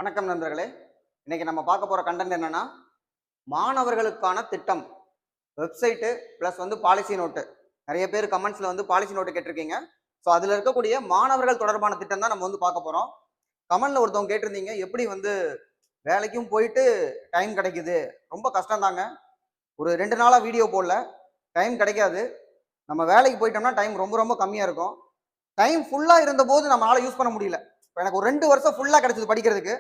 வணக்கம் நண்பர்களே. இன்னைக்கு நம்ம பார்க்க போற கண்டென்ட் என்னன்னா, மாணவர்களுக்கான திட்டம் வெப்சைட்டு பிளஸ் பாலிசி நோட்டு. நிறைய பேர் கமெண்ட்ஸ்ல பாலிசி நோட்டு கேட்டிருக்கீங்க. ஸோ அதுல இருக்கக்கூடிய மாணவர்கள் தொடர்பான திட்டம் தான் நம்ம பார்க்க போறோம். கமெண்ட்ல ஒருத்தவங்க கேட்டிருந்தீங்க, எப்படி வேலைக்கும் போயிட்டு டைம் கிடைக்குது, ரொம்ப கஷ்டம் தாங்க. ஒரு 2 நாளா வீடியோ போடல, டைம் கிடைக்காது. நம்ம வேலைக்கு போயிட்டோம்னா டைம் ரொம்ப ரொம்ப கம்மியா இருக்கும். டைம் ஃபுல்லா இருந்த போது நம்மளால யூஸ் பண்ண முடியல. எனக்கு ஒரு 2 வருஷம் ஃபுல்லா கிடைச்சது படிக்கிறதுக்கு.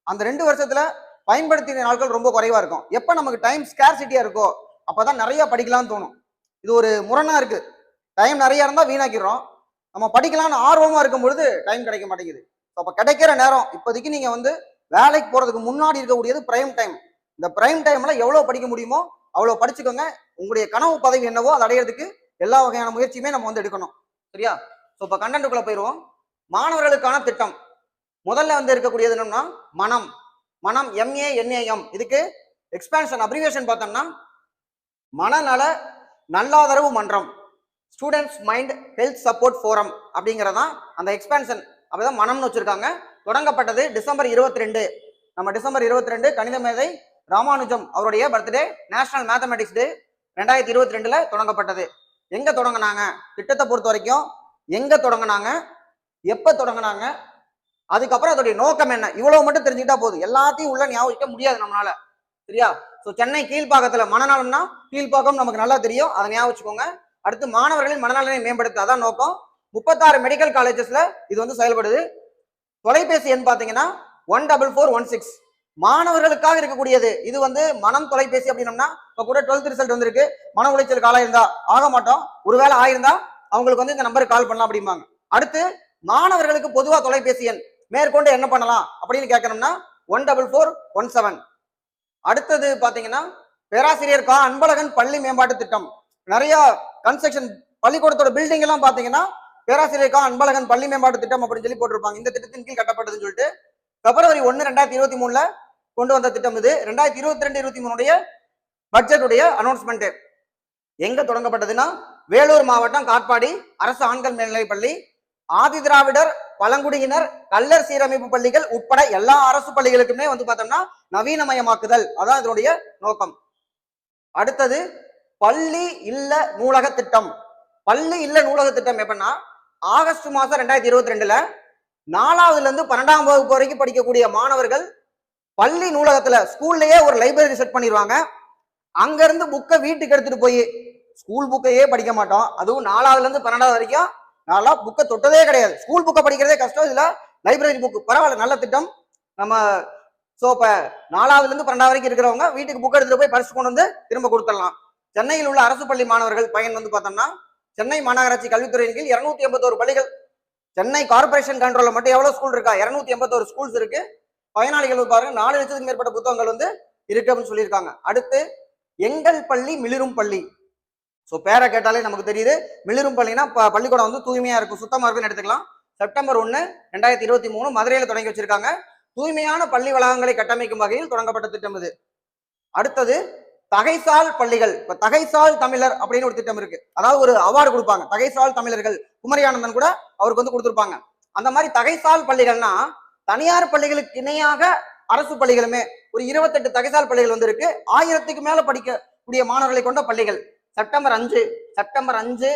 அந்த 2 வருஷத்துல பயன்படுத்தின நாட்கள் ரொம்ப குறைவா இருக்கும். எப்ப நமக்கு டைம் ஸ்கேர்சிட்டியா இருக்கோ அப்பதான் நிறைய படிக்கலாம்னு தோணும். இது ஒரு முரணா இருக்கு. டைம் நிறைய இருந்தா வீணாக்கிறோம். நம்ம படிக்கலாம்னு ஆர்வமா இருக்கும் பொழுது டைம் கிடைக்க மாட்டேங்குது. அப்ப கிடைக்கிற நேரம் இப்போதைக்கு நீங்க வேலைக்கு போறதுக்கு முன்னாடி இருக்கக்கூடியது பிரைம் டைம். இந்த பிரைம் டைம்ல எவ்வளவு படிக்க முடியுமோ அவ்வளவு படிச்சுக்கோங்க. உங்களுடைய கனவு பதவி என்னவோ அதை அடையிறதுக்கு எல்லா வகையான முயற்சியுமே நம்ம எடுக்கணும். சரியா? இப்ப கண்டென்ட்டுக்குள்ள போயிருவோம். மாணவர்களுக்கான திட்டம் முதல்ல இருக்கக்கூடியது என்னன்னா மனம். மனம் MANAM. இதுக்கு எக்ஸ்பான்ஷன் அப்ரிவியேஷன் பார்த்தோம்னா மனநல நல்லாதரவு மன்றம், students mind health support forum அப்படிங்கிறதான் அந்த எக்ஸ்பான்ஷன். அப்படிதான் மனம்னு வச்சிருக்காங்க. தொடங்கப்பட்டது டிசம்பர் 22. நம்ம டிசம்பர் 22 கணித மேதை ராமானுஜம் அவருடைய பர்த்டே, நேஷனல் மேத்தமெட்டிக்ஸ் டே 2022ல தொடங்கப்பட்டது. எங்க தொடங்கினாங்க? திட்டத்தை பொறுத்த வரைக்கும் எங்க தொடங்கினாங்க, எப்ப தொடங்கினாங்க, அதுக்கப்புறம் அதோடைய நோக்கம் என்ன, இவ்வளவு மட்டும் தெரிஞ்சுக்கிட்டா போதும். எல்லாத்தையும் உள்ள ஞாபகம் முடியாது நம்மளால. சரியா? சோ சென்னை கீழ்ப்பாக்கத்துல மனநலம்னா கீழ்ப்பாக்கம் நமக்கு நல்லா தெரியும், அதை ஞாபகம் வச்சுக்கோங்க. அடுத்து மாணவர்களின் மனநலனை மேம்படுத்த அதான் நோக்கம். 36 மெடிக்கல் காலேஜஸ்ல இது செயல்படுது. தொலைபேசி எண் பாத்தீங்கன்னா 14416. மாணவர்களுக்காக இருக்கக்கூடியது. இது மனம் தொலைபேசி அப்படின்னம்னா இப்ப கூட 12th ரிசல்ட் வந்திருக்கு. மன உளைச்சல் காலம் இருந்தா ஆக மாட்டோம், ஒருவேளை ஆயிருந்தா அவங்களுக்கு இந்த நம்பருக்கு கால் பண்ணலாம் அப்படிம்பாங்க. அடுத்து மாணவர்களுக்கு பொதுவா தொலைபேசி எண் மேற்கொண்டு என்ன பண்ணலாம் அப்படின்னு கேட்கணும்னா 14417. அடுத்தது பாத்தீங்கன்னா பேராசிரியர் கா அன்பழகன் பள்ளி மேம்பாட்டு திட்டம். நிறைய கன்ஸ்ட்ரக்ஷன் பள்ளிக்கூடத்தோட பில்டிங் எல்லாம் பாத்தீங்கன்னா பேராசிரியர் கா அன்பழகன் பள்ளி மேம்பாட்டு திட்டம் அப்படின்னு போட்டிருப்பாங்க. இந்த திட்டத்தின் கீழ் கட்டப்பட்டதுன்னு சொல்லிட்டு பிப்ரவரி 1 2023 கொண்டு வந்த திட்டம் இது. 2022-23 பட்ஜெட் உடைய அனௌன்ஸ்மெண்ட். எங்க தொடங்கப்பட்டதுன்னா வேலூர் மாவட்டம் காட்பாடி அரசு ஆண்கள் மேல்நிலைப் பள்ளி, ஆதி திராவிடர் பழங்குடியினர் கல்லர் சீரமைப்பு பள்ளிகள் உட்பட எல்லா அரசு பள்ளிகளுக்குமே பார்த்தோம்னா நவீனமயமாக்குதல், அதான் இதனுடைய நோக்கம். அடுத்தது பள்ளி இல்ல நூலக திட்டம். பள்ளி இல்ல நூலக திட்டம் எப்படின்னா ஆகஸ்ட் மாசம் 2022ல 4வதுல இருந்து 12ஆம் வகுப்பு வரைக்கும் படிக்கக்கூடிய மாணவர்கள் பள்ளி நூலகத்துல ஸ்கூல்லயே ஒரு லைப்ரரி செட் பண்ணிடுவாங்க. அங்க இருந்து புக்கை வீட்டுக்கு எடுத்துட்டு போய், ஸ்கூல் புக்கையே படிக்க மாட்டோம், அதுவும் 4வதுல இருந்து 12வது வரைக்கும் நல்லா புக்கை தொட்டதே கிடையாது. ஸ்கூல் புக்கை படிக்கிறதே கஷ்டம், இதுல லைப்ரரி புக் பரவாயில்ல, நல்ல திட்டம். நம்ம இப்ப 4வதுல இருந்து 12வது வரைக்கும் இருக்கிறவங்க வீட்டுக்கு புக் எடுத்துட்டு போய் பரிசு கொண்டு திரும்ப கொடுத்துடலாம். சென்னையில் உள்ள அரசு பள்ளி மாணவர்கள் பயன் பார்த்தோம்னா சென்னை மாநகராட்சி கல்வித்துறையின் கீழ் 281 பள்ளிகள். சென்னை கார்பரேஷன் கண்ட்ரோல்ல மட்டும் எவ்வளவு ஸ்கூல் இருக்கா? 281 ஸ்கூல்ஸ் இருக்கு. பயனாளிகள் பாருங்க 4 லட்சத்துக்கு மேற்பட்ட புத்தகங்கள் இருக்கு அப்படின்னு சொல்லியிருக்காங்க. அடுத்து எங்கள் பள்ளி மிளிரும் பள்ளி. சோ பேரை கேட்டாலே நமக்கு தெரியுது. மிளிரும் பள்ளினா பள்ளிக்கூடம் தூய்மையா இருக்கும், சுத்தமா இருக்குன்னு எடுத்துக்கலாம். செப்டம்பர் 1 2023 மதுரையில தொடங்கி வச்சிருக்காங்க. தூய்மையான பள்ளி வளாகங்களை கட்டமைக்கும் வகையில் தொடங்கப்பட்ட திட்டம் இது. அடுத்தது தகைசால் பள்ளிகள். இப்ப தகைசால் தமிழர் அப்படின்னு ஒரு திட்டம் இருக்கு. அதாவது ஒரு அவார்டு கொடுப்பாங்க, தகைசால் தமிழர்கள். குமரியானந்தன் கூட அவருக்கு கொடுத்திருப்பாங்க. அந்த மாதிரி தகைசால் பள்ளிகள்னா தனியார் பள்ளிகளுக்கு இணையாக அரசு பள்ளிகளுமே ஒரு 28 தகைசால் பள்ளிகள் இருக்கு. 1000க்கு மேல படிக்கக்கூடிய மாணவர்களை கொண்ட பள்ளிகள். செப்டம்பர் 5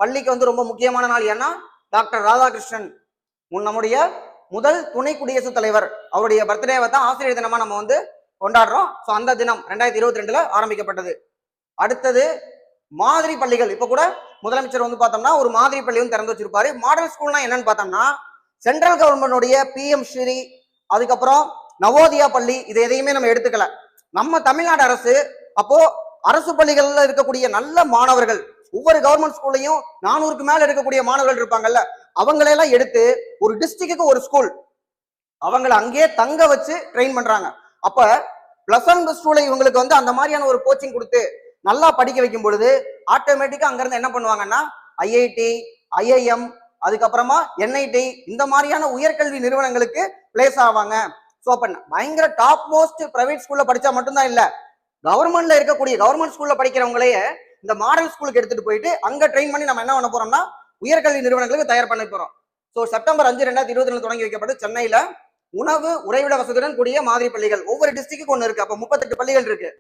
பள்ளிக்கு ரொம்ப முக்கியமான நாள். ஏன்னா டாக்டர் ராதாகிருஷ்ணன் நம்முடைய முதல் துணை குடியரசுத் தலைவர், அவருடைய பர்த்டேவை தான் ஆசிரியர் தினமா நம்ம கொண்டாடுறோம். ஸோ அந்த தினம் 2022ல ஆரம்பிக்கப்பட்டது. அடுத்தது மாதிரி பள்ளிகள். இப்ப கூட முதலமைச்சர் பார்த்தோம்னா ஒரு மாதிரி பள்ளி திறந்து வச்சிருப்பாரு. மாடல் ஸ்கூல்னா என்னன்னு பார்த்தோம்னா சென்ட்ரல் கவர்மெண்டுடைய PM ஸ்ரீ, அதுக்கப்புறம் நவோதயா பள்ளி, இது எதையுமே நம்ம எடுத்துக்கல. நம்ம தமிழ்நாடு அரசு அப்போ அரசு பள்ளிகள்ல இருக்கக்கூடிய நல்ல மாணவர்கள், ஒவ்வொரு கவர்மெண்ட் ஸ்கூல்லையும் 400க்கு மேல இருக்கக்கூடிய மாணவர்கள் இருப்பாங்கல்ல, அவங்களெல்லாம் எடுத்து ஒரு டிஸ்ட்ரிக்ட்டுக்கு ஒரு ஸ்கூல் அவங்களை அங்கேயே தங்க வச்சு ட்ரெயின் பண்றாங்க. அப்ப பிளஸ் ஒன் பிளஸ் டூல இவங்களுக்கு அந்த மாதிரியான ஒரு கோச்சிங் கொடுத்து நல்லா படிக்க வைக்கும் பொழுது ஆட்டோமேட்டிக்கா அங்க இருந்து என்ன பண்ணுவாங்கன்னா IIT, IIM, அதுக்கப்புறமா NIT இந்த மாதிரியான உயர்கல்வி நிறுவனங்களுக்கு பிளேஸ் ஆவாங்க. சோ அப்ப பயங்கர டாப் மோஸ்ட் பிரைவேட் ஸ்கூல்ல படிச்சா மட்டும்தான் இல்ல, கவர்மெண்ட்ல இருக்கக்கூடிய கவர்மெண்ட் ஸ்கூல்ல படிக்கிறவங்களையே இந்த மாடல் ஸ்கூலுக்கு எடுத்துட்டு போயிட்டு அங்க ட்ரெயின் பண்ணி நம்ம என்ன பண்ண போறோம்னா உயர்கல்வி நிறுவனங்களுக்கு தயார் பண்ண போறோம். சோ செப்டம்பர் 5 2022 தொடங்கி வைக்கப்பட்டு சென்னையில உணவு உறைவிட வசதியுடன் கூடிய மாதிரி பள்ளிகள். ஒவ்வொரு டிஸ்ட்ரிக்ட்டுக்கு ஒன்று இருக்கு. அப்ப 38 பள்ளிகள் இருக்கு.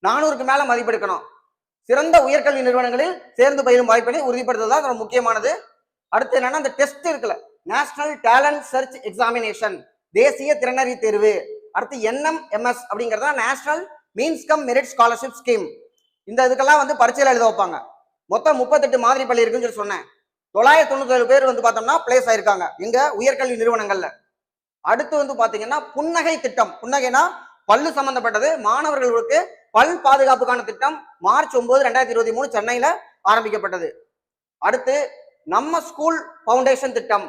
400க்கு மேல மதிப்பெடுக்கணும். சிறந்த உயர்கல்வி நிறுவனங்களில் சேர்ந்து பயிலும் வாய்ப்பினை உறுதிப்படுத்துவதுதான் அதோட முக்கியமானது. அடுத்து என்னன்னா இந்த டெஸ்ட் இருக்குல்ல, நேஷனல் டேலண்ட் சர்ச் எக்ஸாமினேஷன், தேசிய திறனறி தேர்வு. அடுத்து NMMS அப்படிங்கிறது national means come merit scholarship scheme. இந்த இதுக்கெல்லாம் வந்து பரீட்சையில் எழுத வைப்பாங்க. மொத்தம் 38 மாதிரி பள்ளி இருக்குன்னு சொல்லி சொன்னேன். 997 பேர் வந்து பார்த்தோம்னா பிளேஸ் ஆயிருக்காங்க எங்க உயர்கல்வி நிறுவனங்கள்ல. அடுத்து வந்து பாத்தீங்கன்னா புன்னகை திட்டம். புன்னகைனா பல்லு சம்பந்தப்பட்டது. மாணவர்களுக்கு பல் பாதுகாப்புக்கான திட்டம் மார்ச் 9, 2023 சென்னையில ஆரம்பிக்கப்பட்டது. அடுத்து நம்ம ஸ்கூல் பவுண்டேஷன் திட்டம்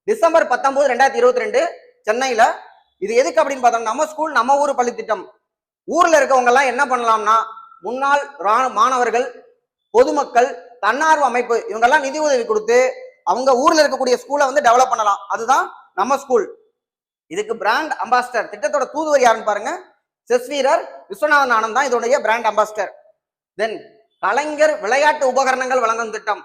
டிசம்பர் 19, 2022 சென்னையில. இது எதுக்கு அப்படின்னு பார்த்தோம்னா நம்ம ஸ்கூல் நம்ம ஊர் பள்ளி திட்டம். ஊர்ல இருக்கவங்க எல்லாம் என்ன பண்ணலாம்னா முன்னாள் மாணவர்கள், பொதுமக்கள், தன்னார்வ அமைப்பு இவங்கெல்லாம் நிதி உதவி கொடுத்து அவங்க ஊர்ல இருக்கக்கூடிய ஸ்கூலை வந்து டெவலப் பண்ணலாம். அதுதான் நம்ம ஸ்கூல். இதுக்கு பிராண்ட் அம்பாசிடர், திட்டத்தோட தூதுவர் யாருன்னு பாருங்க, செஸ் வீரர் விஸ்வநாதன் ஆனந்த் தான் இதோடைய பிராண்ட் அம்பாசிடர். தென் கலைஞர் விளையாட்டு உபகரணங்கள் வழங்கும் திட்டம்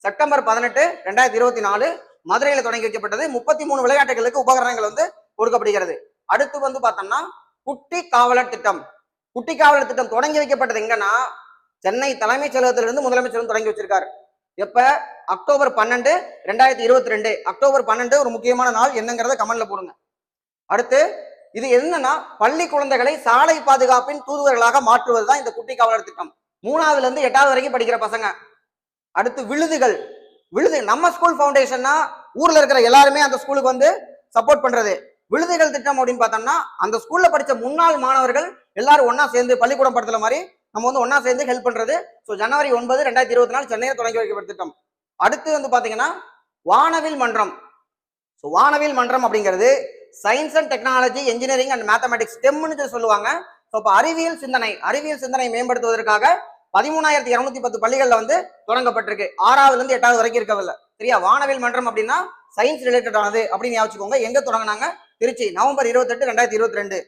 செப்டம்பர் 18, 2024 மதுரையில தொடங்கி வைக்கப்பட்டது. 33 விளையாட்டுகளுக்கு உபகரணங்கள் வந்து கொடுக்கப்படுகிறது. அடுத்து வந்து பார்த்தோம்னா குட்டி காவலர் திட்டம். குட்டி காவலர் திட்டம் தொடங்கி வைக்கப்பட்டது எங்கன்னா சென்னை தலைமைச் செயலகத்திலிருந்து முதலமைச்சர் தொடங்கி வச்சிருக்காரு. எப்ப? அக்டோபர் 12, 2022. அக்டோபர் 12 ஒரு முக்கியமான நாள் என்னங்கிறத கமெண்ட்ல போடுங்க. அடுத்து இது என்னன்னா பள்ளி குழந்தைகளை சாலை பாதுகாப்பின் தூதுவர்களாக மாற்றுவதுதான் இந்த குட்டி காவலர் திட்டம். 3ஆவதுல இருந்து 8வது வரைக்கும் படிக்கிற பசங்க. அடுத்து விழுதுகள். நம்ம ஸ்கூல் ஃபவுண்டேஷன்னா ஊர்ல இருக்கிற எல்லாருமே அந்த ஸ்கூலுக்கு வந்து சப்போர்ட் பண்றது. விழுதுகள் திட்டம் அப்படின்னு பார்த்தோம்னா அந்த ஸ்கூல்ல படிச்ச முன்னாள் மாணவர்கள் எல்லாரும் ஒன்னா சேர்ந்து பள்ளிக்கூடம் படுத்துற மாதிரி நம்ம வந்து ஒன்னா சேர்ந்து ஹெல்ப் பண்றது. ஸோ ஜனவரி 9, 2024 சென்னையில் தொடங்கி வைக்கப்பட்ட திட்டம். அடுத்து வந்து பாத்தீங்கன்னா வானவில் மன்றம். ஸோ வானவில் மன்றம் அப்படிங்கிறது science and technology, engineering and mathematics, ஸ்டெம்னு சொல்லுவாங்க. ஸோ இப்போ அறிவியல் சிந்தனை மேம்படுத்துவதற்காக 13,210 பள்ளிகள்ல வந்து தொடங்கப்பட்டிருக்கு. 6ஆவதுல இருந்து 8வது வரைக்கும் இருக்கவில்லை. சரியா? வானவில் மன்றம் அப்படின்னா சயின்ஸ் ரிலேட்டட் ஆனது அப்படின்னு ஞாபகம். எங்க தொடங்கினாங்க? திருச்சி, நவம்பர் 28, 2022.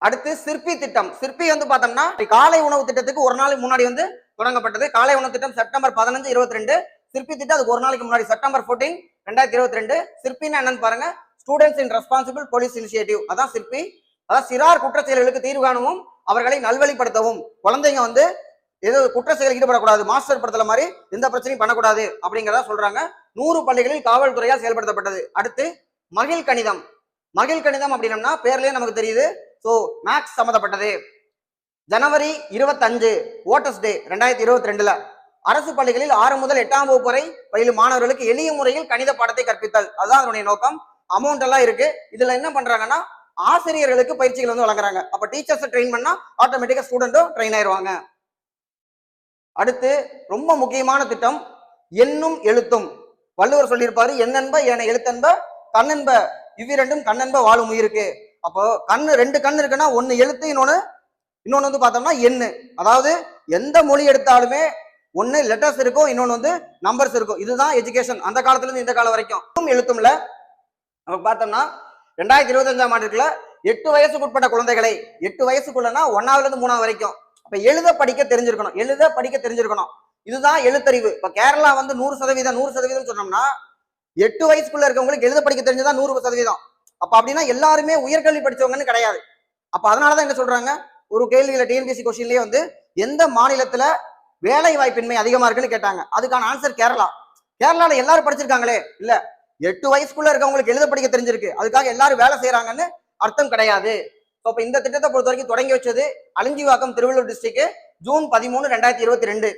அடுத்து சிற்பி திட்டம். சிற்பி வந்து பார்த்தோம்னா காலை உணவு திட்டத்துக்கு ஒரு நாளைக்கு முன்னாடி வந்து தொடங்கப்பட்டது. காலை உணவு திட்டம் செப்டம்பர் 15, 22. சிற்பி திட்டம் அதுக்கு ஒரு நாளைக்கு முன்னாடி செப்டம்பர் 14, 2022. சிற்பின்னு என்னன்னு பாருங்க, ஸ்டூடெண்ட்ஸ் இன் ரெஸ்பான்சிபிள் போலீஸ் இனிஷியேட்டிவ். அதான் சிற்பி. அதான் சிறார் குற்ற செயல்களுக்கு தீர்வு காணவும் அவர்களை நல்வழிப்படுத்தவும், குழந்தைங்க வந்து ஏதோ குற்ற செயல் ஈடுபடக்கூடாது, மாஸ்டர் படுத்தல மாதிரி எந்த பிரச்சனையும் பண்ணக்கூடாது அப்படிங்கிறதா சொல்றாங்க. 100 பள்ளிகளில் காவல்துறையால் செயல்படுத்தப்பட்டது. அடுத்து மகிழ் கணிதம். மகிழ் கணிதம் அப்படின்னா பேர்லயே நமக்கு தெரியுது. ஸோ மேக்ஸ் சம்மந்தப்பட்டது. ஜனவரி 25 ஓட்டர்ஸ் டே 2022 அரசு பள்ளிகளில் 6 முதல் 8ஆம் வகுப்பு வரை பயிலும் மாணவர்களுக்கு எளிய முறையில் கணித பாடத்தை கற்பித்தல். அதுதான் அதனுடைய நோக்கம். அமௌண்ட் எல்லாம் இருக்கு. இதுல என்ன பண்றாங்கன்னா ஆசிரியர்களுக்கு பயிற்சிகள் வந்து வழங்குறாங்க. அப்ப டீச்சர்ஸ் ட்ரெயின் பண்ணா ஆட்டோமேட்டிக்கா ஸ்டூடெண்ட்டும் ட்ரெயின் ஆயிருவாங்க. அடுத்து ரொம்ப முக்கியமான திட்டம் எண்ணும் எழுத்தும். வள்ளுவர் சொல்லியிருப்பாரு, எண்ணென்ப ஏன எழுத்தென்ப கண்ணென்ப இவ்விரண்டும் கண்ணென்ப வாழும் உயிருக்கு. அப்போ ரெண்டு கண் இருக்குன்னா ஒன்னு எழுத்து, இன்னொன்னு வந்து பார்த்தோம்னா எண்ணு. அதாவது எந்த மொழி எடுத்தாலுமே ஒன்னு லெட்டர்ஸ் இருக்கும், இன்னொன்னு வந்து நம்பர்ஸ் இருக்கும். இதுதான் எஜுகேஷன் அந்த காலத்துல இருந்து இந்த காலம் வரைக்கும். எழுத்தும்ல நமக்கு பார்த்தோம்னா 2025ஆம் ஆண்டுக்குள்ள 8 வயசுக்குட்பட்ட குழந்தைகளை, 8 வயசுக்குள்ளனா 1ஆவதுல இருந்து 3ஆவது வரைக்கும் அப்ப எழுத படிக்க தெரிஞ்சிருக்கணும். இதுதான் எழுத்தறிவு. இப்ப கேரளா வந்து 100% சொன்னோம்னா 8 வயசுக்குள்ள இருக்கவங்களுக்கு எழுத படிக்க தெரிஞ்சதான் 100%. அப்ப அப்படின்னா எல்லாருமே உயர்கல்வி படிச்சவங்கன்னு கிடையாது. அப்ப அதனாலதான் என்ன சொல்றாங்க, ஒரு கேள்வியில டிஎன்பிஎஸ்சி கொஸ்டின்லயே வந்து எந்த மாநிலத்துல வேலை வாய்ப்பின்மை அதிகமா இருக்குன்னு கேட்டாங்க. அதுக்கான ஆன்சர் கேரளா. கேரளால எல்லாரும் படிச்சிருக்காங்களே? இல்ல, 8 வயசுக்குள்ள இருக்கவங்களுக்கு எழுத படிக்க தெரிஞ்சிருக்கு, அதுக்காக எல்லாரும் வேலை செய்யறாங்கன்னு அர்த்தம் கிடையாது. இப்ப இந்த திட்டத்தை பொறுத்த வரைக்கும் தொடங்கி வச்சது அலஞ்சிவாக்கம் திருவள்ளூர் டிஸ்ட்ரிக்ட் ஜூன் 13, 2022.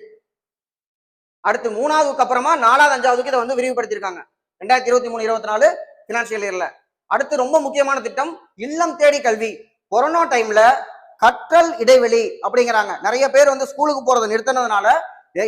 அடுத்து 3ஆவதுக்கு அப்புறமா 4வது 5ஆவதுக்கு இதை வந்து விரிவுபடுத்திருக்காங்க 2023-24 பினான்சியல் இயர்ல. அடுத்து ரொம்ப முக்கியமான திட்டம் இல்லம் தேடி கல்வி. கொரோனா டைம்ல கற்றல் இடைவெளி அப்படிங்கிறாங்க. நிறைய பேர் வந்து ஸ்கூலுக்கு போறதை நிறுத்தினதுனால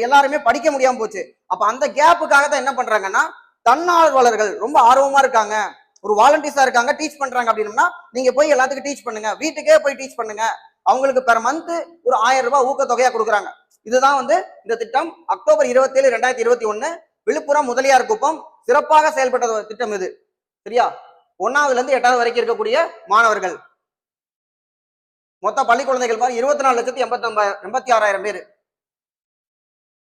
எல்லாருமே படிக்க முடியாம போச்சு. அப்ப அந்த கேப்புக்காக தான் என்ன பண்றாங்கன்னா தன்னார்வலர்கள் ரொம்ப ஆர்வமா இருக்காங்க, ஒரு வாலண்டியர்ஸா இருக்காங்க, டீச் பண்றாங்க. அப்படின்னா நீங்க போய் எல்லாத்துக்கும் டீச் பண்ணுங்க, வீட்டுக்கே போய் டீச் பண்ணுங்க. அவங்களுக்கு பெர் மந்த் ஒரு 1000 ரூபாய் ஊக்கத்தொகையா கொடுக்குறாங்க. இதுதான் வந்து இந்த திட்டம். அக்டோபர் 27, 2021 விழுப்புரம் முதலியார் குப்பம் சிறப்பாக செயல்பட்ட திட்டம் இது. சரியா? 1ஆவதுல இருந்து 8ஆவது வரைக்கும் இருக்கக்கூடிய மாணவர்கள் மொத்த பள்ளி குழந்தைகள் 24,86,000 பேர்.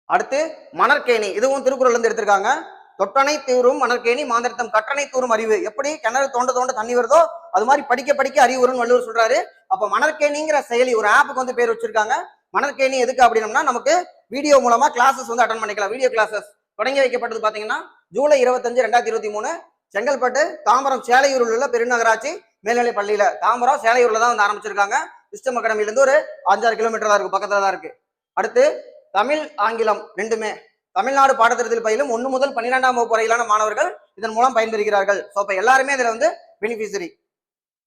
அடுத்து மணற்கேணி, இதுவும் திருக்குறள்ல இருந்து எடுத்திருக்காங்க. தொட்டனை தூரும் மணற்கேணி மாந்தரத்தம் கற்றனை தூரும் அறிவு. எப்படி கிணறு தோண்ட தோண்ட தண்ணி வருதோ அது மாதிரி படிக்க படிக்க அறிவு வரும்னு வள்ளுவர் சொல்றாரு. அப்ப மணற்கேணிங்கிற செயலி ஒரு ஆப்புக்கு வந்து பேர் வச்சிருக்காங்க. மணற்கேணி எதுக்கு அப்படின்னா நமக்கு வீடியோ மூலமா கிளாஸஸ் வந்து அட்டன் பண்ணிக்கலாம். வீடியோ கிளாஸஸ் தொடங்கி வைக்கப்பட்டது பாத்தீங்கன்னா ஜூலை 25, 2023 செங்கல்பட்டு தாம்பரம் சேலையூரில் உள்ள பெருநகராட்சி மேல்நிலை பள்ளியில. தாம்பரம் சேலையூர்ல தான் வந்து ஆரம்பிச்சிருக்காங்க. சிஸ்டம் அகாடமில இருந்து ஒரு 5-6 கிலோமீட்டர் தான் இருக்கு, பக்கத்துல தான் இருக்கு. அடுத்து தமிழ் ஆங்கிலம் ரெண்டுமே தமிழ்நாடு பாடத்திட்டத்தில் பயிலும் 1 முதல் 12ஆம் வகுப்பு வரையிலான மாணவர்கள் இதன் மூலம் பயன்பெறுகிறார்கள். ஸோ இப்போ எல்லாருமே இதுல வந்து பெனிஃபிஷரி.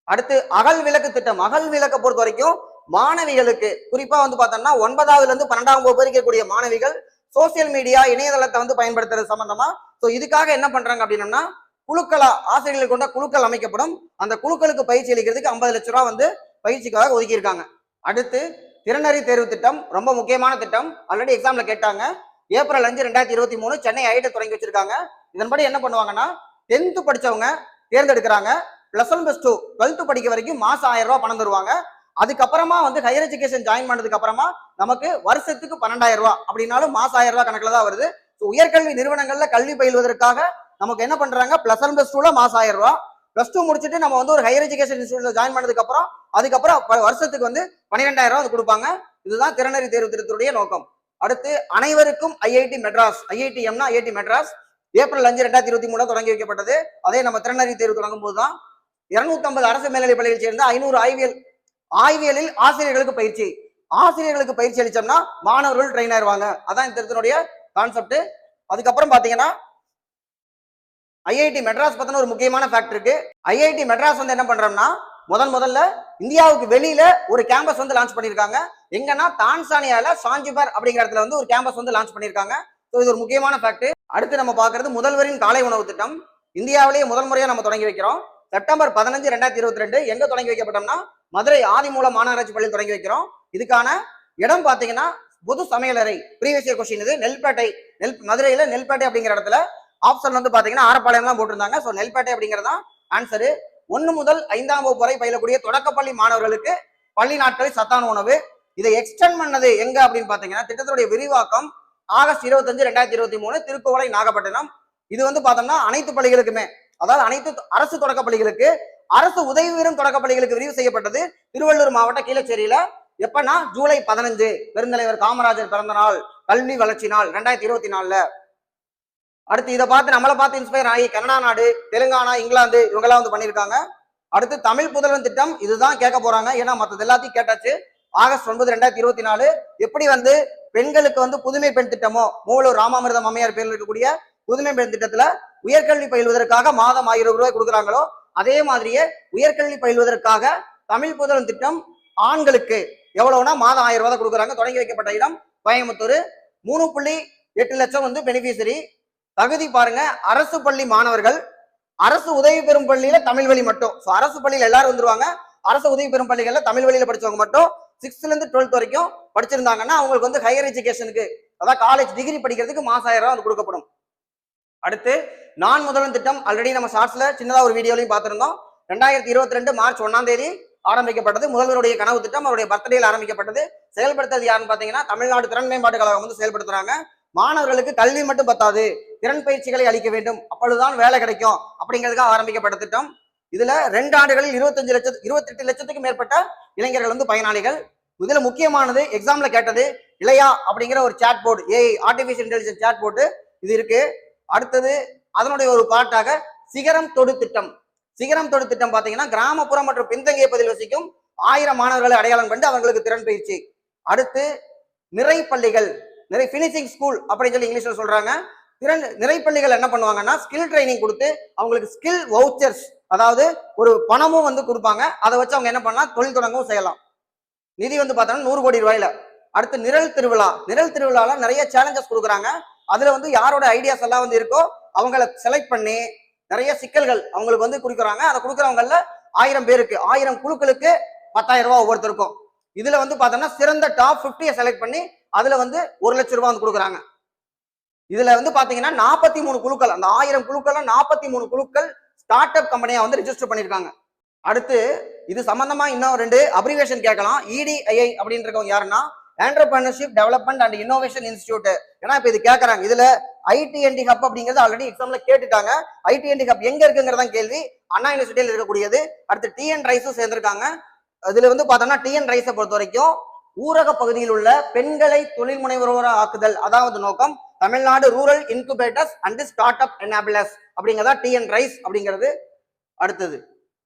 அடுத்து அகல் விளக்கு திட்டம். அகல் விளக்கை பொறுத்த வரைக்கும் மாணவிகளுக்கு குறிப்பா வந்து பார்த்தோம்னா 9ஆவதுல இருந்து 12ஆம் வகுப்பு இருக்கக்கூடிய மாணவிகள் சோசியல் மீடியா இணையதளத்தை வந்து பயன்படுத்துறது சம்பந்தமா. ஸோ இதுக்காக என்ன பண்றாங்க அப்படின்னா குழுக்களா ஆசிரியர்கள் கொண்ட குழுக்கள் அமைக்கப்படும். அந்த குழுக்களுக்கு பயிற்சி அளிக்கிறதுக்கு 50 லட்சம் ரூபாய் வந்து பயிற்சிக்காக ஒதுக்கி இருக்காங்க. அடுத்து திறனறி தேர்வு திட்டம் ரொம்ப முக்கியமான திட்டம். ஆல்ரெடி எக்ஸாம்ல கேட்டாங்க. ஏப்ரல் 5, 2023 சென்னை ஐஐடி தொடங்கி வச்சிருக்காங்க. இதன்படி என்ன பண்ணுவாங்கன்னா 10th படிச்சவங்க தேர்ந்தெடுக்கிறாங்க. +1 +2 12th படிக்க வரைக்கும் மாசம் 1000 ரூபாய் பணம் தருவாங்க. அதுக்கப்புறமா வந்து ஹையர் எஜுகேஷன் ஜாயின் பண்ணதுக்கு அப்புறமா நமக்கு வருஷத்துக்கு 12,000 ரூபாய் அப்படின்னாலும் மாசம் 1000 ரூபாய் கணக்குல தான் வருது. உயர்கல்வி நிறுவனங்கள்ல கல்வி பயில்வதற்காக நமக்கு என்ன பண்றாங்க +1 +2ல மாசம் 1000 ரூபாய். +2 முடிச்சுட்டு நம்ம வந்து ஒரு ஹையர் எஜுகேஷன் இன்ஸ்டியூட்ல ஜாயின் பண்ணதுக்கு அப்புறம் அதுக்கப்புறம் வருஷத்துக்கு வந்து 12,000 ரூபாய் கொடுப்பாங்க. இதுதான் திறனறி தேர்வு திட்டத்துடைய நோக்கம். அடுத்து அனைவருக்கும் ஐஐடி மெட்ராஸ். ஐஐடிஎம்னா ஐஐடி மெட்ராஸ் ஏப்ரல் 5, 2023 தொடங்கி வைக்கப்பட்டது. அதே நம்ம திறனறி தேர்வு தொடங்கும் போதுதான் 250 அரசு மேல்நிலை பள்ளியில் சேர்ந்த 500 ஆய்வியலில் ஆசிரியர்களுக்கு பயிற்சி. ஆசிரியர்களுக்கு பயிற்சி அளிச்சோம்னா மாணவர்கள் ட்ரெயின் ஆயிருவாங்க. அதான் இந்த திட்டத்தினுடைய கான்செப்ட். அதுக்கப்புறம் பாத்தீங்கன்னா ஐஐடி மெட்ராஸ் பத்தின ஒரு முக்கியமான ஃபேக்ட் இருக்கு. ஐஐடி மெட்ராஸ் வந்து என்ன பண்றோம்னா முதல்ல இந்தியாவுக்கு வெளியில ஒரு கேம்பஸ் வந்து லான்ச் பண்ணிருக்காங்க. எங்கன்னா தான்சானியால சாஞ்சிபர் அப்படிங்கிற இடத்துல வந்து ஒரு கேம்பஸ் வந்து லான்ச் பண்ணிருக்காங்க. இது ஒரு முக்கியமான ஃபேக்ட். அடுத்து நம்ம பாக்குறது முதல்வரின் காலை உணவு திட்டம். இந்தியாவிலேயே முதல் முறையா நம்ம தொடங்கி வைக்கிறோம். செப்டம்பர் 15, 2022 எங்க தொடங்கி வைக்கப்பட்டோம்னா மதுரை ஆதிமூல மாநகராட்சி பள்ளியில் தொடங்கி வைக்கிறோம். இதுக்கான இடம் பாத்தீங்கன்னா பொது சமையலறை. ப்ரீவியஸ் இயர் கொஸ்டின் இது. நெல்பேட்டை மதுரையில நெல்பேட்டை அப்படிங்கிற இடத்துல ஆப்ஷன் வந்து பாத்தீங்கன்னா ஆரப்பாளையம் தான் போட்டிருந்தாங்க. ஸோ நெல்பேட்டை அப்படிங்கிறதான் ஆன்சரு. 1 முதல் 5ஆம் வகுப்பு வரை பயிலக்கூடிய தொடக்கப்பள்ளி மாணவர்களுக்கு பள்ளி நாட்களில் சத்தான உணவு. இதை எக்ஸ்டெண்ட் பண்ணது எங்க அப்படின்னு பாத்தீங்கன்னா திட்டத்துடைய விரிவாக்கம் ஆகஸ்ட் 25, 2023 திருக்கோவளை நாகப்பட்டினம். இது வந்து பார்த்தோம்னா அனைத்து பள்ளிகளுக்குமே, அதாவது அனைத்து அரசு தொடக்க பள்ளிகளுக்கு, அரசு உதவி பெறும் தொடக்க பள்ளிகளுக்கு விரிவு செய்யப்பட்டது. திருவள்ளூர் மாவட்ட கீழச்சேரியில எப்பன்னா ஜூலை 15 பெருந்தலைவர் காமராஜர் பிறந்த நாள், கல்வி வளர்ச்சி நாள் 2024. அடுத்து இதை பார்த்து நம்மளை பார்த்து இன்ஸ்பயர் ஆகி கனடா நாடு, தெலுங்கானா, இங்கிலாந்து இவங்கெல்லாம் வந்து பண்ணியிருக்காங்க. அடுத்து தமிழ் புதல்வன் திட்டம். இதுதான் கேட்க போறாங்க, ஏன்னா மற்றது எல்லாத்தையும் கேட்டாச்சு. ஆகஸ்ட் 9, 2024 எப்படி வந்து பெண்களுக்கு வந்து புதுமை பெண் திட்டமோ மூலூர் ராமாமிர்தம் அம்மையார் பேரில் இருக்கக்கூடிய புதுமை பெண் திட்டத்துல உயர்கல்வி பயில்வதற்காக மாதம் 1000 ரூபாய் கொடுக்குறாங்களோ அதே மாதிரியே உயர்கல்வி பயில்வதற்காக தமிழ் புதல்வன் திட்டம் ஆண்களுக்கு எவ்வளவுனா மாதம் 1000 ரூபாய் கொடுக்குறாங்க. தொடங்கி வைக்கப்பட்ட இடம் கோயம்புத்தூர். 3.8 லட்சம் வந்து பெனிஃபிஷரி. தகுதி பாருங்க, அரசு பள்ளி மாணவர்கள், அரசு உதவி பெறும் பள்ளியில தமிழ் வழி மட்டும். அரசு பள்ளியில எல்லாரும் வந்துருவாங்க. அரசு உதவி பெறும் பள்ளிகள்ல தமிழ் வழியில படிச்சவங்க மட்டும் 6th ல இருந்து 12th வரைக்கும் படிச்சிருந்தாங்கன்னா அவங்களுக்கு வந்து ஹையர் எஜுகேஷனுக்கு, அதாவது காலேஜ் டிகிரி படிக்கிறதுக்கு மாசம் 1000 ரூபாய் வந்து கொடுக்கப்படும். அடுத்து நான் முதல்வன் திட்டம் ஆல்ரெடி நம்ம ஷார்ட்ஸ்ல சின்னதா ஒரு வீடியோலையும் பார்த்திருந்தோம். 2022 மார்ச் 1ஆம் தேதி ஆரம்பிக்கப்பட்டது. முதல்வருடைய கனவு திட்டம் அவருடைய பர்த்டேல ஆரம்பிக்கப்பட்டது. செயல்படுத்துறது யாருன்னு பாத்தீங்கன்னா தமிழ்நாடு திறன் மேம்பாட்டு கழகம் வந்து செயல்படுத்துறாங்க. மாணவர்களுக்கு கல்வி மட்டும் பத்தாது, திறன் பயிற்சிகளை அளிக்க வேண்டும், அப்பொழுதுதான் வேலை கிடைக்கும் அப்படிங்கிறதுக்காக ஆரம்பிக்கப்பட்ட திட்டம். இதுல 2 ஆண்டுகளில் 28 லட்சத்துக்கும் மேற்பட்ட இளைஞர்கள் வந்து பயனாளிகள். இதுல முக்கியமானது எக்ஸாம்ல கேட்டது இளையா அப்படிங்கிற ஒரு chatbot, AI artificial intelligence chatbot இது இருக்கு. அடுத்தது அதனுடைய ஒரு பாட்டாக சிகரம் தொடு திட்டம். சிகரம் தொடு திட்டம் பாத்தீங்கன்னா கிராமப்புறம் மற்றும் பின்தங்கிய பகுதியில் வசிக்கும் 1000 மாணவர்களை அடையாளம் கண்டு அவங்களுக்கு திறன் பயிற்சி. அடுத்து நிறை பள்ளிகள், நிறை பினிஷிங் ஸ்கூல் அப்படின்னு சொல்லி இங்கிலீஷ்ல சொல்றாங்க. நிறை பள்ளிகள் என்ன பண்ணுவாங்கன்னா ஸ்கில் ட்ரைனிங் கொடுத்து அவங்களுக்கு ஸ்கில் வவுச்சர்ஸ், அதாவது ஒரு பணமும் வந்து கொடுப்பாங்க. அதை வச்சு அவங்க என்ன பண்ணலாம், தொழில் தொடங்கவும் செய்யலாம். நிதி வந்து பார்த்தோம்னா 100 கோடி ரூபாயில. அடுத்து நிரல் திருவிழா. நிரல் திருவிழால நிறைய சேலஞ்சஸ் கொடுக்குறாங்க. அதுல வந்து யாரோட ஐடியாஸ் எல்லாம் வந்து இருக்கோ அவங்களை செலக்ட் பண்ணி நிறைய சிக்கல்கள் அவங்களுக்கு வந்து கொடுக்குறாங்க. அதை கொடுக்குறவங்கள 1000 பேருக்கு 1000 குழுக்களுக்கு 10,000 ரூபாய் ஒவ்வொருத்தருக்கும். இதுல வந்து பார்த்தோம்னா சிறந்த டாப் 50 செலக்ட் பண்ணி அதுல வந்து 1 லட்சம் ரூபாய் வந்து கொடுக்குறாங்க. இதுல வந்து பாத்தீங்கன்னா 43 குழுக்கள், அந்த 1000 குழுக்கள்ல 43 குழுக்கள் ஸ்டார்ட் அப் கம்பெனியா வந்து ரிஜிஸ்டர் பண்ணிருக்காங்க. அடுத்து இது சம்பந்தமா இன்னும் 2 அப்ரிவேஷன் கேட்கலாம். இடிஐஐ அப்படின்றவங்க யாருன்னா entrepreneurship development and innovation institute. ஏன்னா இப்ப இது கேட்கறாங்க, இதுல ஐடிஎன்டி ஹப் அப்படிங்கிறது ஆல்ரெடி எக்ஸாம்ல கேட்டுட்டாங்க. ஐடிஎன்டி ஹப் எங்க இருக்குங்கிறதா கேள்வி. அண்ணா யூனிவர்சிட்டியில் இருக்கக்கூடியது. அடுத்து டிஎன் ரைஸும் சேர்ந்திருக்காங்க. அதுல வந்து பார்த்தோம்னா டிஎன் ரைஸை பொறுத்த வரைக்கும் ஊரக பகுதியில் உள்ள பெண்களை தொழில் முனைவோராக ஆக்குதல், அதாவது நோக்கம் Tamil Nadu rural incubators and start up enablers அப்படிங்கிறதா டிஎன் ரைஸ் அப்படிங்கிறது. அடுத்தது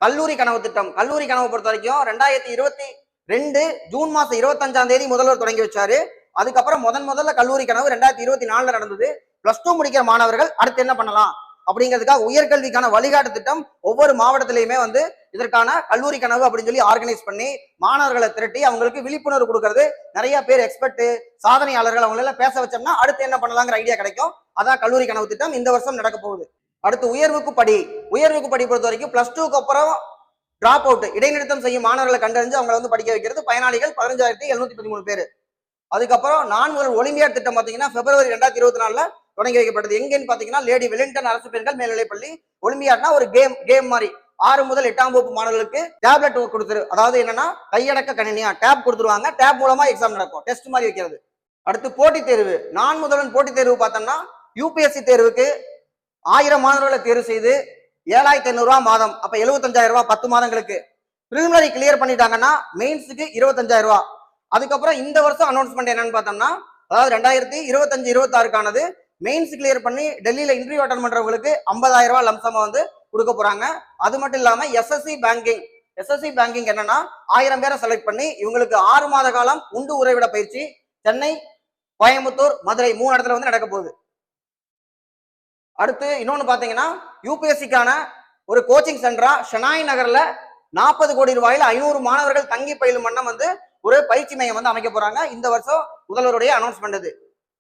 கல்லூரி கனவு திட்டம். கல்லூரி கனவு பொறுத்த வரைக்கும் 2022 ஜூன் மாசம் 25ஆம் தேதி முதல்வர் தொடங்கி வச்சாரு. அதுக்கப்புறம் முதல்ல கல்லூரி கனவு 2024 நடந்தது. +2 முடிக்கிற மாணவர்கள் அடுத்து என்ன பண்ணலாம் அப்படிங்கிறதுக்காக உயர்கல்விக்கான வழிகாட்டு திட்டம் ஒவ்வொரு மாவட்டத்திலையுமே வந்து இதற்கான கல்லூரி கனவு அப்படின்னு சொல்லி ஆர்கனைஸ் பண்ணி மாணவர்களை திரட்டி அவங்களுக்கு விழிப்புணர்வு கொடுக்கறது. நிறைய பேர் எக்ஸ்பர்ட் சாதனையாளர்கள் அவங்க எல்லாம் பேச வச்சோம்னா அடுத்து என்ன பண்ணலாங்கிற ஐடியா கிடைக்கும். அதான் கல்லூரி கனவு திட்டம் இந்த வருஷம் நடக்க போகுது. அடுத்து உயர்வுக்கு படி. உயர்வுக்கு படி பொறுத்த வரைக்கும் +2க்கு அப்புறம் டிராப் அவுட் இடைநிறுத்தம் செய்யும் மாணவர்களை கண்டறிஞ்சு அவங்களை வந்து படிக்க வைக்கிறது. பயனாளிகள் 15,713 பேர். அதுக்கப்புறம் நான் முதல் ஒலிம்பியாட் திட்டம் பாத்தீங்கன்னா பிப்ரவரி 2024 தொடங்கி வைக்கப்பட்டது. எங்கன்னு பாத்தீங்கன்னா லேடி வெலிங்டன் அரசு பெண்கள் மேல்நிலைப்பள்ளி. ஒலிம்பியாட்னா ஒரு கேம் மாதிரி 6 முதல் 8ஆம் வகுப்பு மாணவர்களுக்கு டேப்லெட் கொடுத்துரு, அதாவது என்னன்னா கையடக்க கணினியா டேப் கொடுத்துருவாங்க. டேப் மூலமா எக்ஸாம் நடக்கும், டெஸ்ட் மாதிரி வைக்கிறது. அடுத்து போட்டித் தேர்வு. நான் முதல்வன் போட்டித் தேர்வு பார்த்தோம்னா யூபிஎஸ்சி தேர்வுக்கு 1000 மாணவர்களை தேர்வு செய்து 7,500 ரூபாய் மாதம், அப்ப 75,000 ரூபாய் 10 மாதங்களுக்கு. பிரிலிமினரி கிளியர் பண்ணிட்டாங்கன்னா மெயின்ஸுக்கு 25,000 ரூபாய். அதுக்கப்புறம் இந்த வருஷம் அனௌன்ஸ்மெண்ட் என்னன்னு பார்த்தோம்னா, அதாவது 2025-26க்கானது மெயின்ஸ் கிளியர் பண்ணி டெல்லியில இன்டர்வியூ அட்டன் பண்றவங்களுக்கு 50,000 ரூபாய் லம்சமா வந்து கொடுக்க போறாங்க. அது மட்டும் இல்லாம எஸ்எஸ்சி பேங்கிங் என்னன்னா 1000 பேரை செலக்ட் பண்ணி இவங்களுக்கு 6 மாத காலம் உண்டு உறைவிட பயிற்சி சென்னை, கோயம்புத்தூர், மதுரை 3 இடத்துல வந்து நடக்க போகுது. அடுத்து இன்னொன்னு பாத்தீங்கன்னா யூபிஎஸ்சிக்கான ஒரு கோச்சிங் சென்டரா ஷெனாய் நகர்ல 40 கோடி ரூபாயில 500 மாணவர்கள் தங்கி பயிலும் வண்ணம் வந்து ஒரு பயிற்சி மையம் வந்து அமைக்க போறாங்க. இந்த வருஷம் முதல்வருடைய அனௌன்ஸ்மெண்ட் இது.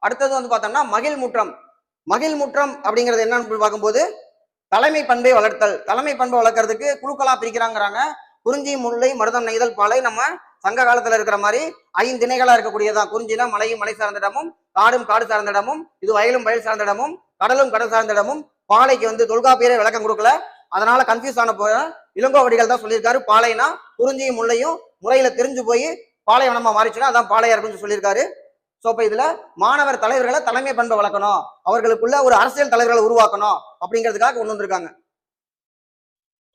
அடுத்தது வந்து பார்த்தோம்னா மகிழ்முற்றம் அப்படிங்கிறது என்னன்னு பார்க்கும்போது தலைமை பண்பை வளர்த்தல். தலைமை பண்பை வளர்க்கறதுக்கு குழுக்களா பிரிக்கிறாங்கிறாங்க. குறிஞ்சி, முல்லை, மருதம், நெய்தல், பாலை நம்ம சங்க காலத்துல இருக்கிற மாதிரி 5 திணைகளா இருக்கக்கூடியதான். குறிஞ்சினா மலையும் மலை சார்ந்த இடமும், காடும் காடு சார்ந்த இடமும், இது வயலும் வயல் சார்ந்த இடமும், கடலும் கடல் சார்ந்த இடமும். பாலைக்கு வந்து தொல்காப்பியரே விளக்கம் கொடுக்கல, அதனால கன்ஃபியூஸ் ஆன போய இளங்கோவடிகள் தான் சொல்லியிருக்காரு. பாலைனா குறிஞ்சியும் முல்லையும் முறையில தெரிஞ்சு போய் பாலைவனமா மாறிச்சுன்னா அதான் பாளையா இருக்குன்னு சொல்லியிருக்காரு. சோ இப்ப இதுல மாணவர் தலைவர்களை தலைமை பண்பை வளர்க்கணும், அவர்களுக்குள்ள ஒரு அரசியல் தலைவர்களை உருவாக்கணும் அப்படிங்கிறதுக்காக கொண்டு வந்திருக்காங்க.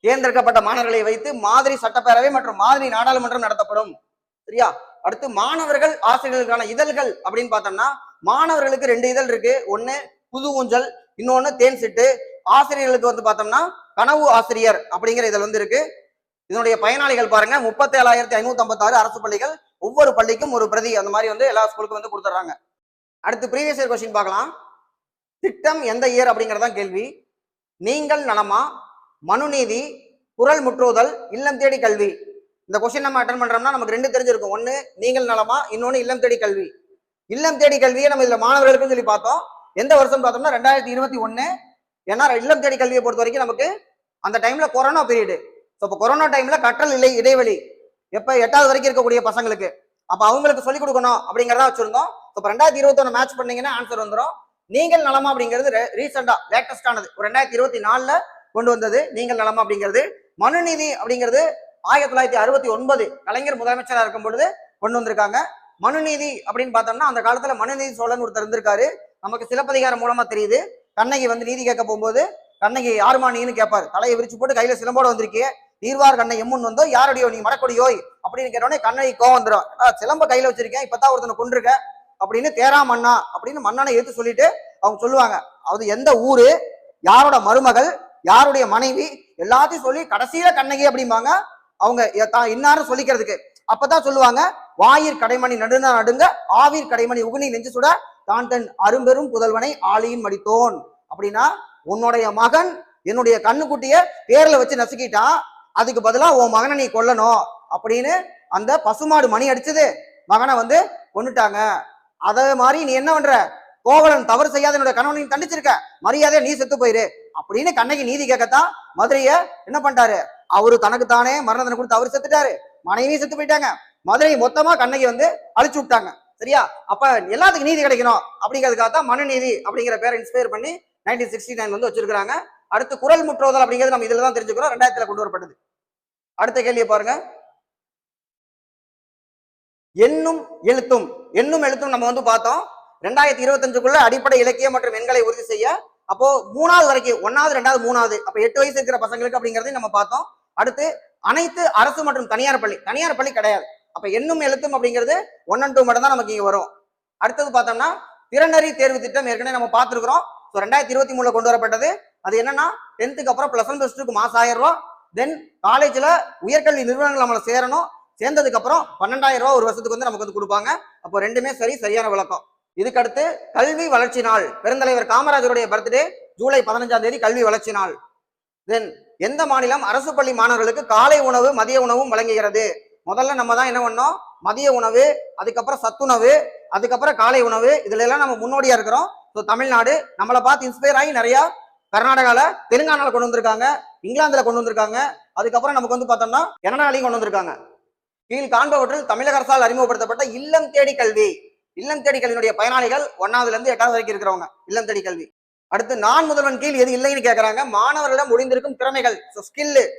தேர்ந்தெடுக்கப்பட்ட மாணவர்களை வைத்து மாதிரி சட்டப்பேரவை மற்றும் மாதிரி நாடாளுமன்றம் நடத்தப்படும். சரியா? அடுத்து மாணவர்கள் ஆசிரியர்களுக்கான இதழ்கள் அப்படின்னு பார்த்தோம்னா மாணவர்களுக்கு 2 இதழ் இருக்கு. ஒன்னு புது ஊஞ்சல், இன்னொன்னு தேன் சிட்டு. ஆசிரியர்களுக்கு வந்து பார்த்தோம்னா கனவு ஆசிரியர் அப்படிங்கிற இதழ் வந்து இருக்கு. இதனுடைய பயனாளிகள் பாருங்க 37,556 அரசு பள்ளிகள், ஒவ்வொரு பள்ளிக்கும் ஒரு பிரதி அந்த மாதிரி வந்து எல்லா ஸ்கூலுக்கும் வந்து கொடுத்துட்றாங்க. அடுத்து ப்ரீவியஸ் இயர் கொஸ்டின் பார்க்கலாம். திட்டம் எந்த இயர் அப்படிங்கறதான் கேள்வி. நீங்கள் நலமா, மனுநீதி, குரல் முற்றுதல், இல்லம் தேடி கல்வி. இந்த கொஸ்டின் நம்ம அட்டன் பண்றோம்னா நமக்கு 2 தெரிஞ்சிருக்கும். ஒன்னு நீங்கள் நலமா, இன்னொன்னு இல்லம் தேடி கல்வி. இல்லம் தேடி கல்வியை நம்ம இதுல மாணவர்களுக்கு சொல்லி பார்த்தோம். எந்த வருஷம் பார்த்தோம்னா 2021. ஏன்னா இல்லம் தேடி கல்வியை பொறுத்த வரைக்கும் நமக்கு அந்த டைம்ல கொரோனா பீரியடு. இப்போ கொரோனா டைம்ல கற்றல் இல்லை இடைவெளி எப்ப 8வது வரைக்கும் இருக்கக்கூடிய பசங்களுக்கு அப்ப அவங்களுக்கு சொல்லிக் கொடுக்கணும் அப்படிங்கிறதா வச்சிருந்தோம். இப்போ 2021 மேட்ச் பண்ணீங்கன்னா ஆன்சர் வந்துடும். நீங்கள் நலமா அப்படிங்கிறது ரீசெண்டா லேட்டஸ்டானது, ஒரு 2024 கொண்டு வந்தது நீங்கள் நலமா அப்படிங்கிறது. மனுநீதி அப்படிங்கிறது 1969 கலைஞர் முதலமைச்சராக இருக்கும் பொழுது கொண்டு வந்திருக்காங்க. மனுநீதி அப்படின்னு பார்த்தோம்னா அந்த காலத்துல மனுநீதி சோழன் ஒருத்தர் இருந்திருக்காரு. நமக்கு சிலப்பதிகாரம் மூலமா தெரியுது. கண்ணகி வந்து நீதி கேட்க போகும்போது கண்ணகி யாருமா நீன்னு கேட்பாரு. தலையை விரிச்சு போட்டு கையில சிலம்போட வந்திருக்கியே, தீர்வார் கண்ணை எம்முன் வந்தோ யாருடையோ நீ மடக்கொடியோய் அப்படின்னு கேட்டோடனே கண்ணகி கோவம் வந்துடும். சிலம்ப கையில வச்சிருக்கேன், இப்பதான் ஒருத்தனை கொண்டிருக்க அப்படின்னு தேரா மன்னா அப்படின்னு மன்னனை எடுத்து சொல்லிட்டு அவங்க சொல்லுவாங்க. அது எந்த ஊரு, யாரோட மருமகள், யாருடைய மனைவி எல்லாத்தையும் சொல்லி கடைசியில கண்ணகி அப்படிம்பாங்க. அவங்க இன்னாரும் சொல்லிக்கிறதுக்கு அப்பதான் சொல்லுவாங்க, வாயிற் கடைமணி நடுங்க நடுங்க ஆவிர் கடைமணி உகுனி நெஞ்சு சுட தான் தன் அரும்பெரும் புதல்வனை ஆளியின் மடித்தோன். அப்படின்னா உன்னுடைய மகன் என்னுடைய கண்ணுக்குட்டிய பேர்ல வச்சு நசுக்கிட்டான், அதுக்கு பதிலா உன் மகனை நீ கொல்லணும் அப்படின்னு அந்த பசுமாடு மணி அடிச்சது மகனை வந்து கொண்டுட்டாங்க. அதே மாதிரி நீ என்ன பண்ற, கோவலன் தவறு செய்யாத என்னுடைய கணவனையும் தண்டிச்சிருக்க, மரியாதையா நீ செத்து போயிரு அப்படின்னு கண்ணகி நீதி கேட்கத்தான் மதுரைய என்ன பண்ணிட்டாரு, அவரு தனக்குத்தானே மரணதனை கொடுத்து அவரு செத்துட்டாரு, மனைவியும் செத்து போயிட்டாங்க, மதுரை மொத்தமா கண்ணகி வந்து அழிச்சு விட்டாங்க. சரியா? அப்ப எல்லாத்துக்கும் நீதி கிடைக்கணும் அப்படிங்கிறதுக்காக தான் மனுநீதி அப்படிங்கிற பேரை இன்ஸ்பயர் பண்ணி 1969 வந்து வச்சிருக்காங்க. அடுத்து குரல் முற்றுதல் அப்படிங்கிறது நம்ம இதுல தான் தெரிஞ்சுக்கிறோம், 2000 கொண்டு வரப்பட்டது. அடுத்த கேள்வியை பாருங்க. எண்ணும் எழுத்தும். எண்ணும் எழுத்தும் நம்ம வந்து பார்த்தோம் 2025க்குள்ள அடிப்படை இலக்கியம் மற்றும் எண்களை உறுதி செய்ய. அப்போ 3வது வரைக்கும் 1வது 2வது 3வது அப்ப 8 வயசு இருக்கிற பசங்களுக்கு அப்படிங்கறதையும் நம்ம பார்த்தோம். அடுத்து அனைத்து அரசு மற்றும் தனியார் பள்ளி கிடையாது. அப்ப எண்ணும் எழுத்தும் அப்படிங்கிறது 1 and 2 மட்டும் தான் நமக்கு இங்க வரும். அடுத்தது பார்த்தோம்னா திறனறி தேர்வு திட்டம் ஏற்கனவே நம்ம பார்த்திருக்கிறோம். 2023ல கொண்டு வரப்பட்டது. அது என்னன்னா 10th அப்புறம் +1 +2க்கு மாசம் 1000 ரூபாய். தென் காலேஜ்ல உயர்கல்வி நிறுவனங்கள் நம்மள சேரணும். சேர்ந்ததுக்கு அப்புறம் 12,000 ரூபாய் ஒரு வருஷத்துக்கு வந்து நமக்கு வந்து கொடுப்பாங்க. அப்போ ரெண்டுமே சரியான விளக்கம். இதுக்கு அடுத்து கல்வி வளர்ச்சி நாள். பெருந்தலைவர் காமராஜருடைய பர்த்டே ஜூலை 15ஆம் தேதி கல்வி வளர்ச்சி நாள். தென் எந்த மாநிலம் அரசு பள்ளி மாணவர்களுக்கு காலை உணவு மதிய உணவும் வழங்குகிறது? முதல்ல நம்ம தான் என்ன பண்ணோம், மதிய உணவு, அதுக்கப்புறம் சத்துணவு, அதுக்கப்புறம் காலை உணவு, இதுல எல்லாம் நம்ம முன்னோடியா இருக்கிறோம். ஸோ தமிழ்நாடு நம்மளை பார்த்து இன்ஸ்பயர் ஆகி நிறைய கர்நாடகால தெலுங்கானால கொண்டு வந்திருக்காங்க, இங்கிலாந்துல கொண்டு வந்திருக்காங்க, அதுக்கப்புறம் நமக்கு வந்து பார்த்தோம்னா கனடாலையும் கொண்டு வந்திருக்காங்க. கீழ் காண்பவற்றில் தமிழக அரசால் அறிமுகப்படுத்தப்பட்ட இல்லம் தேடி கல்வி. இல்லம் தேடி கல்வியினுடைய பயனாளிகள் 1வதுல இருந்து 8வது வரைக்கும் இருக்கிறவங்க இல்லம் தேடி கல்வி. அடுத்து நான் முதல்வன் கீழ் எது இல்லைன்னு கேட்கறாங்க. மாணவர்களிடம் முடிந்திருக்கும் திறமைகள்,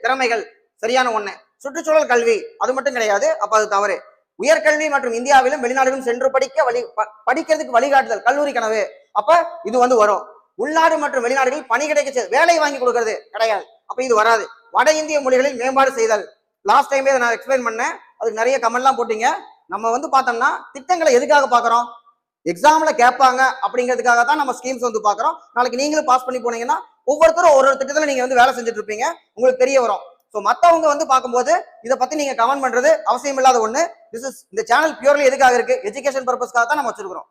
திறமைகள் சரியான ஒண்ணு. சுற்றுச்சூழல் கல்வி அது மட்டும் கிடையாது, அப்ப அது தவறு. உயர்கல்வி மற்றும் இந்தியாவிலும் வெளிநாடுகளும் சென்று படிக்கிறதுக்கு வழிகாட்டுதல் கல்லூரி கனவு, அப்ப இது வந்து வரும். உள்நாடு மற்றும் வெளிநாடுகளில் பணி கிடைக்க வேலை வாங்கி கொடுக்கறது கிடையாது, அப்ப இது வராது. வட இந்திய மொழிகளில் மேம்பாடு செய்தல். லாஸ்ட் டைமே நான் எக்ஸ்பிளைன் பண்ணேன், அதுக்கு நிறைய கமெண்ட்லாம் போட்டீங்க. நம்ம வந்து பார்த்தோம்னா திட்டங்களை எதுக்காக பாக்குறோம், எக்ஸாம்ல கேட்பாங்க அப்படிங்கிறதுக்காக தான் நம்ம ஸ்கீம்ஸ் வந்து பாக்குறோம். நாளைக்கு நீங்களும் பாஸ் பண்ணி போனீங்கன்னா ஒவ்வொருத்தரும் ஒரு திட்டத்துல நீங்க வந்து வேலை செஞ்சுட்டு இருப்பீங்க, உங்களுக்கு தெரிய வரும். ஸோ மற்றவங்க வந்து பார்க்கும்போது இதை பத்தி நீங்க கமெண்ட் பண்றது அவசியம் இல்லாத ஒண்ணு. இந்த சேனல் பியூர்லி எதுக்காக இருக்கு, எஜுகேஷன் பர்பஸ்க்காக தான் நம்ம வச்சிருக்கிறோம்.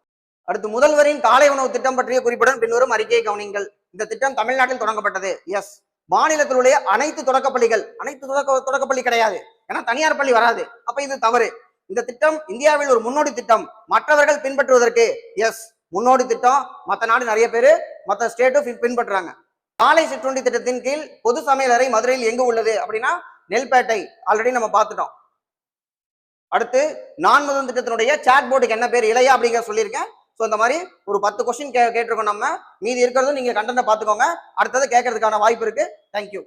அடுத்து முதல்வரின் காலை உணவு திட்டம் பற்றிய குறிப்புடன் பின்வரும் அறிக்கையை கவனிங்கள். இந்த திட்டம் தமிழ்நாட்டில் தொடங்கப்பட்டது. எஸ். மாநிலத்தில் உள்ள அனைத்து தொடக்கப்பள்ளிகள், அனைத்து தொடக்கப்பள்ளி கிடையாது, ஏன்னா தனியார் பள்ளி வராது, அப்ப இது தவறு. இந்த திட்டம் இந்தியாவில் ஒரு முன்னோடி திட்டம், மற்றவர்கள் பின்பற்றுவதற்கு. எஸ், முன்னோடி திட்டம். மற்ற நாடு நிறைய பேரு மற்ற ஸ்டேட்டும் பின்பற்றுறாங்க. காலை சிற்றுண்டி திட்டத்தின் கீழ் பொது சமையலறை மதுரையில் எங்கு உள்ளது அப்படின்னா நெல்பேட்டை, ஆல்ரெடி நம்ம பார்த்துட்டோம். அடுத்து நான் முதல் திட்டத்தினுடைய சாட் போர்டுக்கு என்ன பேர், இளையா அப்படிங்கிற சொல்லியிருக்கேன். ஸோ இந்த மாதிரி ஒரு 10 கொஸ்டின் கேட்டிருக்கோம் நம்ம. மீதி இருக்கிறதும் நீங்க கண்டென்ட்டை பார்த்துக்கோங்க, அடுத்தது கேட்கறதுக்கான வாய்ப்பு இருக்கு. தேங்க்யூ.